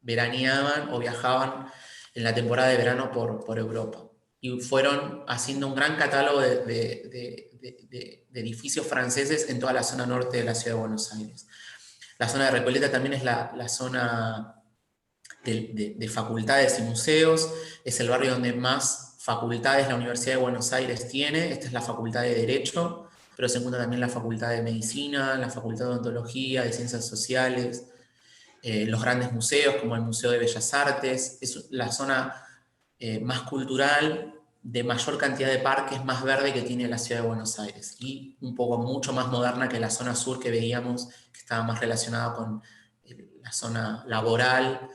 veraneaban o viajaban en la temporada de verano por Europa. Y fueron haciendo un gran catálogo de edificios franceses en toda la zona norte de la ciudad de Buenos Aires. La zona de Recoleta también es la zona de facultades y museos, es el barrio donde más facultades la Universidad de Buenos Aires tiene. Esta es la Facultad de Derecho, pero se encuentra también la Facultad de Medicina, la Facultad de Odontología, de Ciencias Sociales, los grandes museos como el Museo de Bellas Artes. Es la zona más cultural, de mayor cantidad de parques, más verde que tiene la ciudad de Buenos Aires, y un poco mucho más moderna que la zona sur que veíamos, que estaba más relacionada con la zona laboral,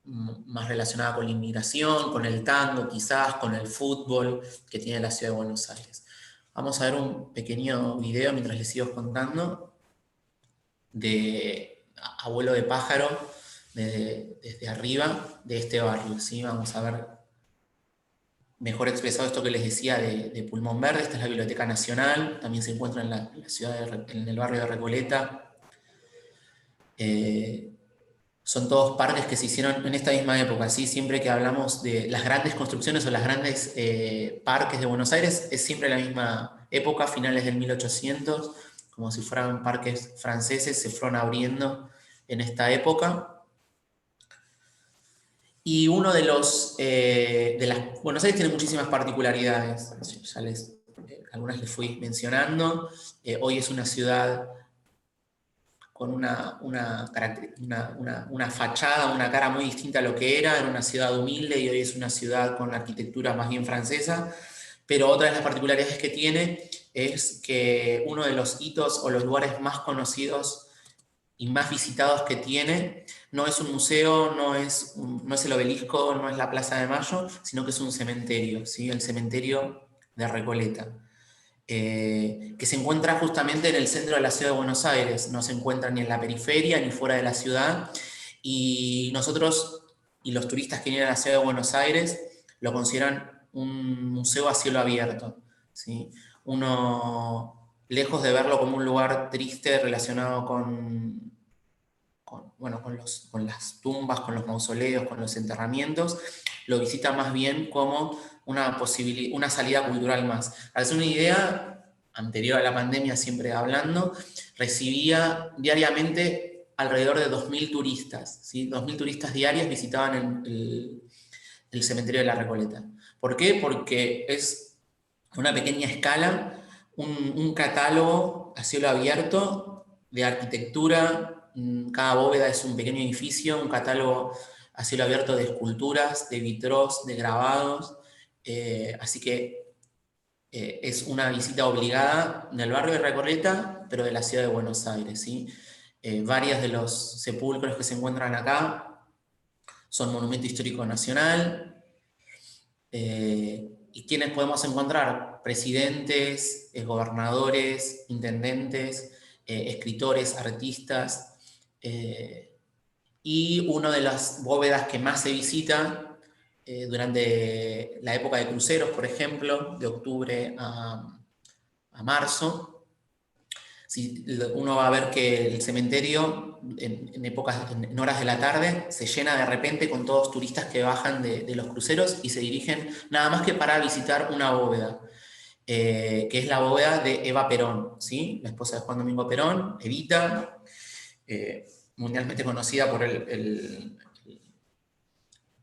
más relacionada con la inmigración, con el tango quizás, con el fútbol que tiene la ciudad de Buenos Aires. Vamos a ver un pequeño video mientras les sigo contando de Abuelo de Pájaro, desde arriba de este barrio, ¿sí? Vamos a ver mejor expresado esto que les decía de pulmón verde. Esta es la Biblioteca Nacional, también se encuentra en la ciudad en el barrio de Recoleta. Son todos parques que se hicieron en esta misma época, ¿sí? Siempre que hablamos de las grandes construcciones o las grandes parques de Buenos Aires, es siempre la misma época, finales del 1800, como si fueran parques franceses, se fueron abriendo en esta época. Y uno de los... Buenos Aires tiene muchísimas particularidades, ya algunas les fui mencionando. Hoy es una ciudad con una fachada, una cara muy distinta a lo que era una ciudad humilde, y hoy es una ciudad con arquitectura más bien francesa. Pero otra de las particularidades que tiene es que uno de los hitos o los lugares más conocidos y más visitados que tiene no es un museo, no es el Obelisco, no es la Plaza de Mayo, sino que es un cementerio, ¿sí? El cementerio de Recoleta. Que se encuentra justamente en el centro de la ciudad de Buenos Aires, no se encuentra ni en la periferia ni fuera de la ciudad, y nosotros y los turistas que vienen a la ciudad de Buenos Aires lo consideran un museo a cielo abierto, ¿sí? Uno, lejos de verlo como un lugar triste relacionado con las tumbas, con los mausoleos, con los enterramientos, lo visita más bien como una salida cultural más. Para hacer una idea, anterior a la pandemia, siempre hablando, recibía diariamente alrededor de 2.000 turistas, ¿sí? 2.000 turistas diarios visitaban el cementerio de la Recoleta. ¿Por qué? Porque es una pequeña escala, un catálogo a cielo abierto de arquitectura. Cada bóveda es un pequeño edificio, un catálogo a cielo abierto de esculturas, de vitrós, de grabados. Así que es una visita obligada del barrio de Recoleta, pero de la ciudad de Buenos Aires, ¿sí? Varios de los sepulcros que se encuentran acá son Monumento Histórico Nacional. ¿Y quiénes podemos encontrar? Presidentes, gobernadores, intendentes, escritores, artistas. Y una de las bóvedas que más se visita durante la época de cruceros, por ejemplo, de octubre a marzo, si uno va a ver que el cementerio en horas de la tarde se llena de repente con todos turistas que bajan de los cruceros y se dirigen nada más que para visitar una bóveda, que es la bóveda de Eva Perón, ¿sí? La esposa de Juan Domingo Perón, Evita, mundialmente conocida por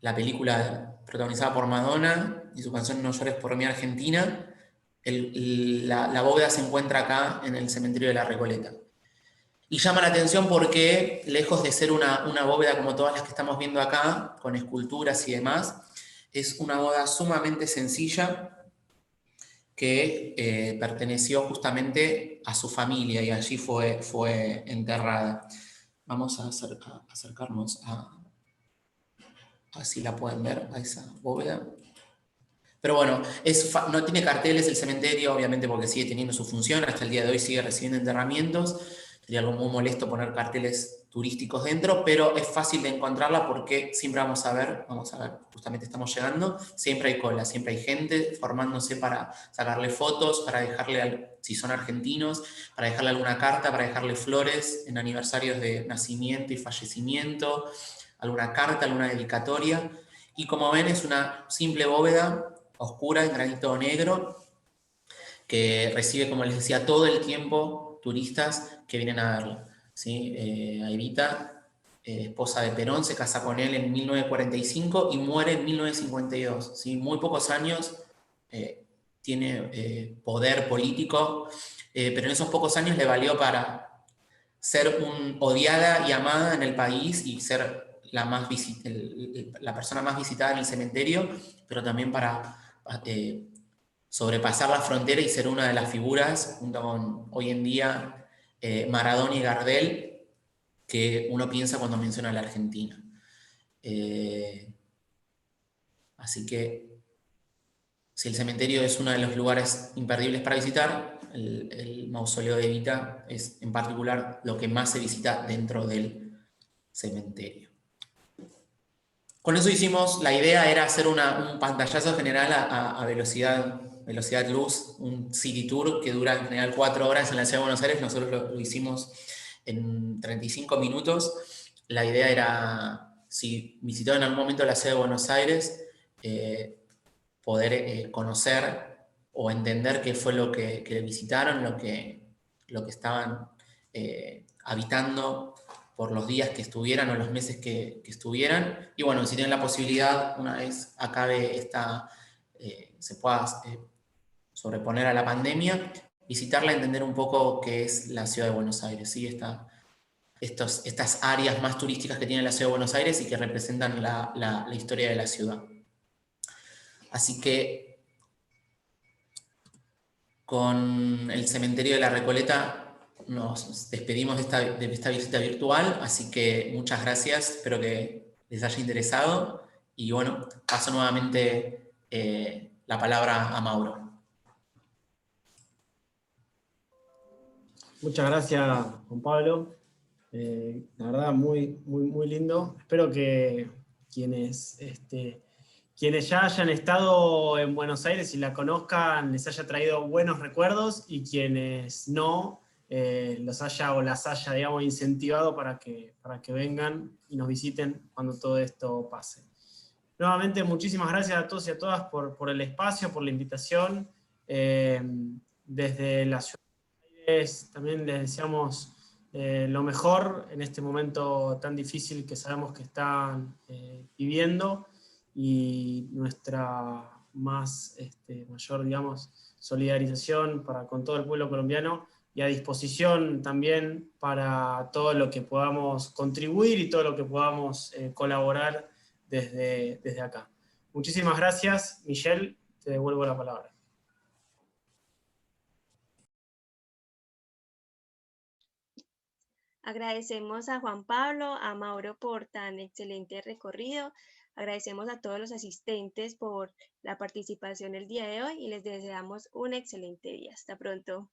la película protagonizada por Madonna y su canción No llores por mí, Argentina. La bóveda se encuentra acá en el cementerio de la Recoleta. Y llama la atención porque, lejos de ser una bóveda como todas las que estamos viendo acá, con esculturas y demás, es una bóveda sumamente sencilla que perteneció justamente a su familia y allí fue enterrada. Vamos a acercarnos así la pueden ver, a esa bóveda. Pero bueno, no tiene carteles el cementerio, obviamente porque sigue teniendo su función, hasta el día de hoy sigue recibiendo enterramientos. Sería algo muy molesto poner carteles turísticos dentro, pero es fácil de encontrarla porque siempre vamos a ver, justamente estamos llegando, siempre hay cola, siempre hay gente formándose para sacarle fotos, para dejarle, si son argentinos, para dejarle alguna carta, para dejarle flores en aniversarios de nacimiento y fallecimiento, alguna carta, alguna dedicatoria. Y como ven, es una simple bóveda oscura en granito negro que recibe, como les decía, todo el tiempo turistas que vienen a verla, ¿sí? A Evita, esposa de Perón, se casa con él en 1945 y muere en 1952, ¿sí? Muy pocos años, tiene poder político, pero en esos pocos años le valió para ser odiada y amada en el país y ser la persona más visitada en el cementerio, pero también para sobrepasar la frontera y ser una de las figuras, junto con hoy en día Maradona y Gardel, que uno piensa cuando menciona a la Argentina. Así que si el cementerio es uno de los lugares imperdibles para visitar, el mausoleo de Evita es en particular lo que más se visita dentro del cementerio. Con eso la idea era hacer un pantallazo general a velocidad luz, un city tour que dura en general 4 horas en la ciudad de Buenos Aires. Nosotros lo hicimos en 35 minutos. La idea era, si visitaron en algún momento la ciudad de Buenos Aires, poder conocer o entender qué fue lo que visitaron, lo que estaban habitando por los días que estuvieran o los meses que estuvieran. Y bueno, si tienen la posibilidad, una vez acabe se pueda sobreponer a la pandemia, visitarla, entender un poco qué es la ciudad de Buenos Aires, ¿sí? Estas áreas más turísticas que tiene la ciudad de Buenos Aires y que representan la historia de la ciudad. Así que con el cementerio de la Recoleta nos despedimos de esta visita virtual, así que muchas gracias, espero que les haya interesado y bueno, paso nuevamente la palabra a Mauro. Muchas gracias, Juan Pablo. La verdad, muy lindo. Espero que quienes ya hayan estado en Buenos Aires y la conozcan les haya traído buenos recuerdos, y quienes no, los haya o las haya, digamos, incentivado para que vengan y nos visiten cuando todo esto pase. Nuevamente, muchísimas gracias a todos y a todas por el espacio, por la invitación. Desde la ciudad de Buenos Aires también les deseamos lo mejor en este momento tan difícil que sabemos que están viviendo, y nuestra mayor, digamos, solidarización con todo el pueblo colombiano, y a disposición también para todo lo que podamos contribuir y todo lo que podamos colaborar desde acá. Muchísimas gracias, Michelle, te devuelvo la palabra. Agradecemos a Juan Pablo, a Mauro por tan excelente recorrido. Agradecemos a todos los asistentes por la participación el día de hoy y les deseamos un excelente día. Hasta pronto.